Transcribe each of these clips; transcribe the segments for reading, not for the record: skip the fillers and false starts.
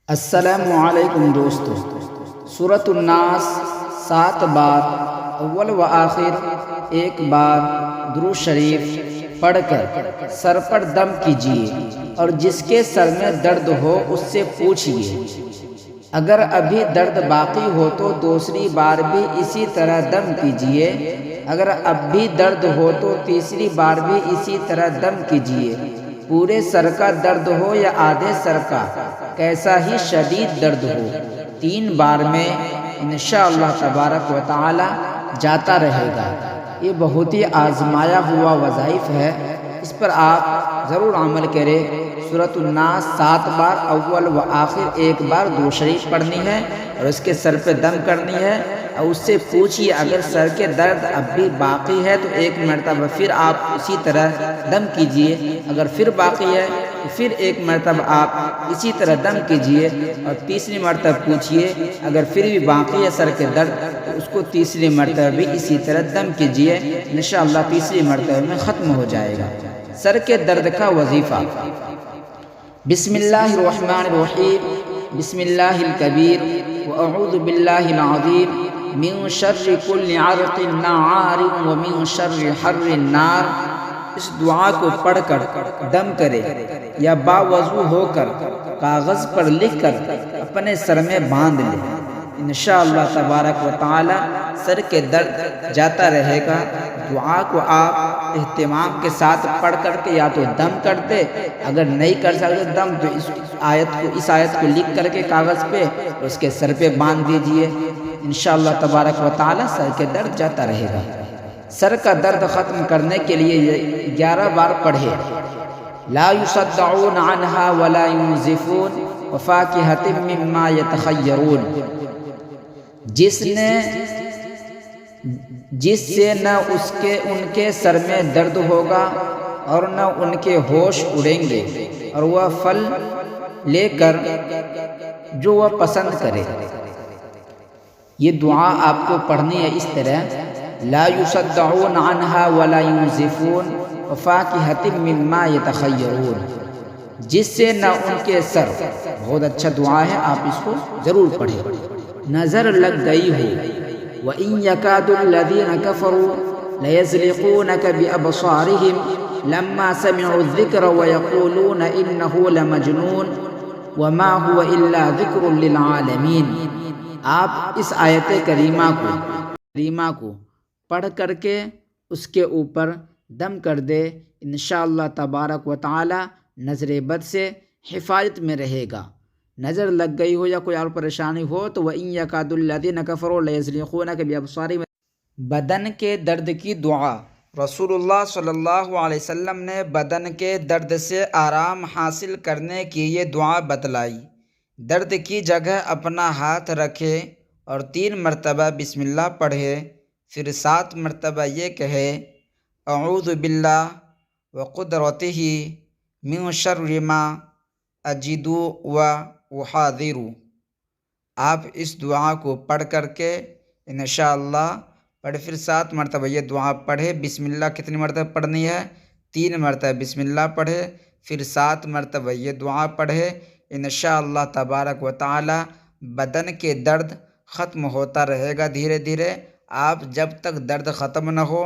السلام علیکم دوستو، سورۃ الناس 7 بار اول و آخر ایک بار درود شریف پڑھ کر سر پر دم کیجیے اور جس کے سر میں درد ہو اس سے پوچھیے۔ اگر ابھی درد باقی ہو تو دوسری بار بھی اسی طرح دم کیجیے۔ اگر اب بھی درد ہو تو تیسری بار بھی اسی طرح دم کیجیے۔ پورے سر کا درد ہو یا آدھے سر کا، کیسا ہی شدید درد ہو، 3 بار میں انشاءاللہ تبارک و تعالی جاتا رہے گا۔ یہ بہت ہی آزمایا ہوا وظائف ہے، اس پر آپ ضرور عمل کریں۔ سورۃ الناس 7 بار اول و آخر ایک بار درود شریف پڑھنی ہے اور اس کے سر پہ دم کرنی ہے، اور اس سے پوچھیے اگر سر کے درد اب بھی باقی ہے تو ایک مرتبہ پھر آپ اسی طرح دم کیجئے۔ اگر پھر باقی ہے تو پھر ایک مرتبہ آپ اسی طرح دم کیجئے اور تیسری مرتبہ پوچھیے۔ اگر پھر بھی باقی ہے سر کے درد تو اس کو تیسری مرتبہ بھی اسی طرح دم کیجئے، انشاءاللہ تیسری مرتبہ میں ختم ہو جائے گا۔ سر کے درد کا وظیفہ: بسم اللہ الرحمن الرحیم، بسم اللہ الکبیر واعوذ باللہ العظیم من شر کل عرق نعار ومن شر حر النار۔ اس دعا کو پڑھ کر دم کرے یا باوضو ہو کر کاغذ پر لکھ کر اپنے سر میں باندھ لے، انشاءاللہ تبارک و تعالی سر کے درد جاتا رہے گا۔ دعا کو آپ اہتمام کے ساتھ پڑھ کر کے یا تو دم کرتے، اگر نہیں کر سکتے دم تو اس آیت کو لکھ کر کے کاغذ پہ اس کے سر پہ باندھ دیجئے، انشاءاللہ تبارک و تعالی سر کے درد جاتا رہے گا۔ سر کا درد ختم کرنے کے لیے 11 بار پڑھے: لا يصدعون عنها ولا ينزفون وفاكهة مما يتخيرون۔ جس سے نہ ان کے سر میں درد ہوگا اور نہ ان کے ہوش اڑیں گے، اور وہ پھل لے کر جو وہ پسند کرے۔ یہ دعا آپ کو پڑھنی ہے اس طرح: لا يصدعون عنها ولا ينزفون وفاكهة مما يتخيرون، جس سے نہ ان کے سر، بہت اچھا دعا ہے، آپ اس کو ضرور پڑھیں۔ نظر لگ گئی ہو: وَإِن يَكَادُ الَّذِينَ كَفَرُوا لَيَزْلِقُونَكَ بِأَبْصَارِهِمْ لَمَّا سَمِعُوا الذِّكْرَ وَيَقُولُونَ إِنَّهُ لَمَجْنُونٌ وَمَا هُوَ إِلَّا ذِكْرٌ لِّلْعَالَمِينَ۔ آپ اس آیت کریمہ کو پڑھ کر کے اس کے اوپر دم کر دے، انشاءاللہ تبارک و تعالی نظر بد سے حفاظت میں رہے گا۔ نظر لگ گئی ہو یا کوئی اور پریشانی ہو تو وَإِن يَكَادُ الَّذِينَ كَفَرُوا لَيَزْلِقُونَكَ بِأَبْصَارِهِمْ۔ بدن کے درد کی دعا: رسول اللہ صلی اللہ علیہ وسلم نے بدن کے درد سے آرام حاصل کرنے کی یہ دعا بتلائی۔ درد کی جگہ اپنا ہاتھ رکھے اور 3 مرتبہ بسم اللہ پڑھے، پھر 7 مرتبہ یہ کہے: اعوذ باللہ وقدرتہ من شر ما اجد واحاذر۔ آپ اس دعا کو پڑھ کر کے انشاءاللہ پھر 7 مرتبہ یہ دعا پڑھے۔ بسم اللہ کتنی مرتبہ پڑھنی ہے؟ 3 مرتبہ بسم اللہ پڑھے، پھر 7 مرتبہ یہ دعا پڑھے، انشاءاللہ تبارک و تعالی بدن کے درد ختم ہوتا رہے گا دھیرے دھیرے۔ آپ جب تک درد ختم نہ ہو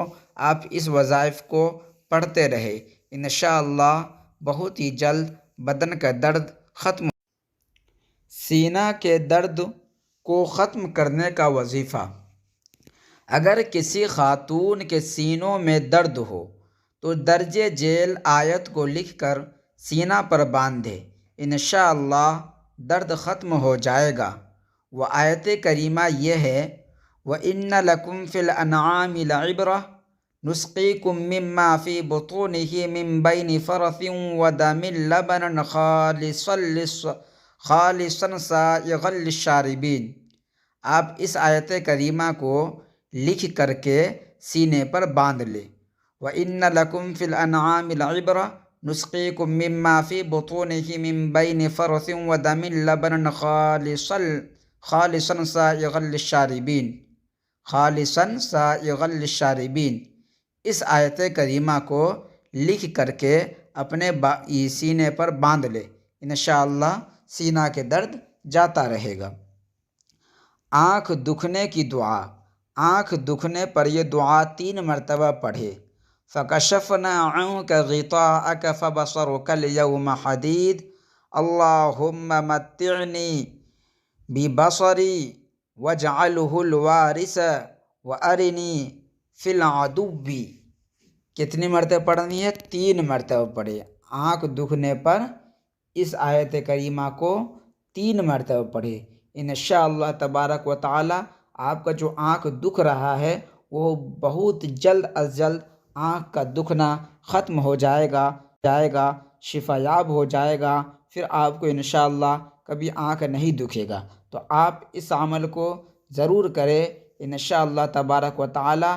آپ اس وظائف کو پڑھتے رہے، انشاءاللہ بہت ہی جلد بدن کا درد ختم ہو۔ سینہ کے درد کو ختم کرنے کا وظیفہ: اگر کسی خاتون کے سینوں میں درد ہو تو درج ذیل آیت کو لکھ کر سینہ پر باندھے، انشاءاللہ درد ختم ہو جائے گا۔ وہ آیت کریمہ یہ ہے: وَإِنَّ لَكُمْ فِي الْأَنْعَامِ لَعِبْرَةً نُسْقِيكُم مِّمَّا فِي بُطُونِهِ مِن بَيْنِ فَرَثٍ وَدَمٍ لَبَنًا خَالِصًا سَائِغًا لِّلشَّارِبِينَ۔ آپ اس آیت کریمہ کو لکھ کر کے سینے پر باندھ لیں۔ وَإِنَّ لَكُمْ فِي الْأَنْعَامِ لَعِبْرَةً نُسْقِيكُم مِّمَّا فِي بُطُونِهِ مِن بَيْنِ فَرَثٍ وَدَمٍ لَبَنًا خَالِصًا سَائِغًا لِّلشَّارِبِينَ۔ خَالِصًا سَائِغًا لِّلشَّارِبِينَ۔ اس آیت کریمہ کو لکھ کر کے اپنے سینے پر باندھ لے، انشاءاللہ سینہ کے درد جاتا رہے گا۔ آنکھ دکھنے کی دعا، آنکھ دکھنے پر یہ دعا 3 مرتبہ پڑھے۔ فَكَشَفْنَا عَنْكَ غِطَاءَكَ فَبَصَرُكَ الْيَوْمَ حَدِيدٌ اللَّهُمَّ مَتِّعْنِي بِبَصَرِي وَاجْعَلْهُ الْوَارِثَ وَأَرِنِي فِي الْعَدُوِّ۔ کتنی مرتبہ پڑھنی ہے؟ 3 مرتبہ پڑھے۔ آنکھ دکھنے پر اس آیت کریمہ کو 3 مرتبہ پڑھے۔ انشاءاللہ تبارک و تعالی آپ کا جو آنکھ دکھ رہا ہے وہ بہت جلد از جلد آنکھ کا دکھنا ختم ہو جائے گا، شفا یاب ہو جائے گا، پھر آپ کو انشاءاللہ کبھی آنکھ نہیں دکھے گا۔ تو آپ اس عمل کو ضرور کریں، انشاءاللہ تبارک و تعالی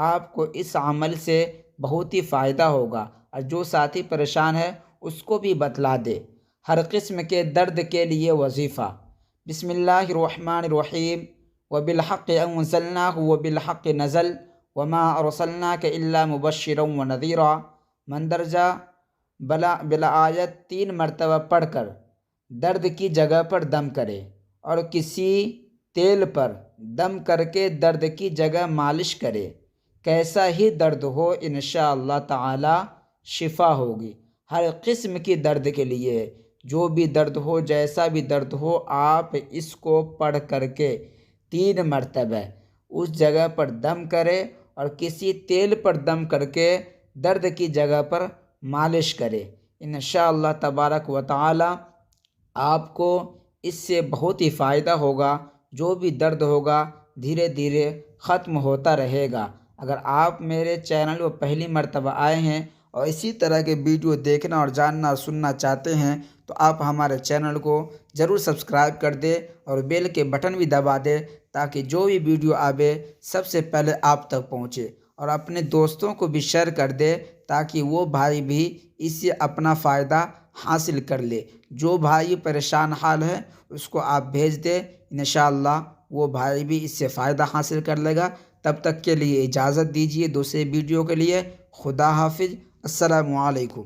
آپ کو اس عمل سے بہت ہی فائدہ ہوگا، اور جو ساتھی پریشان ہے اس کو بھی بتلا دے۔ ہر قسم کے درد کے لیے وظیفہ۔ بسم اللہ الرحمن الرحیم وبالحق انزلناہ وبالحق نزل وما ارسلناک الا مبشرا ونذیرا۔ مندرجہ بالآیت 3 مرتبہ پڑھ کر درد کی جگہ پر دم کرے، اور کسی تیل پر دم کر کے درد کی جگہ مالش کرے۔ کیسا ہی درد ہو انشاءاللہ تعالی شفا ہوگی۔ ہر قسم کی درد کے لیے جو بھی درد ہو، جیسا بھی درد ہو، آپ اس کو پڑھ کر کے 3 مرتبہ اس جگہ پر دم کرے، اور کسی تیل پر دم کر کے درد کی جگہ پر مالش کرے۔ انشاءاللہ تبارک و تعالی آپ کو اس سے بہت ہی فائدہ ہوگا، جو بھی درد ہوگا دھیرے دھیرے ختم ہوتا رہے گا۔ اگر آپ میرے چینل پر پہلی مرتبہ آئے ہیں اور اسی طرح کے ویڈیو دیکھنا اور جاننا اور سننا چاہتے ہیں تو آپ ہمارے چینل کو ضرور سبسکرائب کر دیں اور بیل کے بٹن بھی دبا دیں، تاکہ جو بھی ویڈیو آوے سب سے پہلے آپ تک پہنچے، اور اپنے دوستوں کو بھی شیئر کر دے تاکہ وہ بھائی بھی اس سے اپنا فائدہ حاصل کر لے۔ جو بھائی پریشان حال ہے اس کو آپ بھیج دیں، انشاءاللہ وہ بھائی بھی اس سے فائدہ حاصل کر لے گا۔ تب تک کے لیے اجازت دیجیے دوسرے ویڈیو کے لیے۔ خدا حافظ، السلام علیکم۔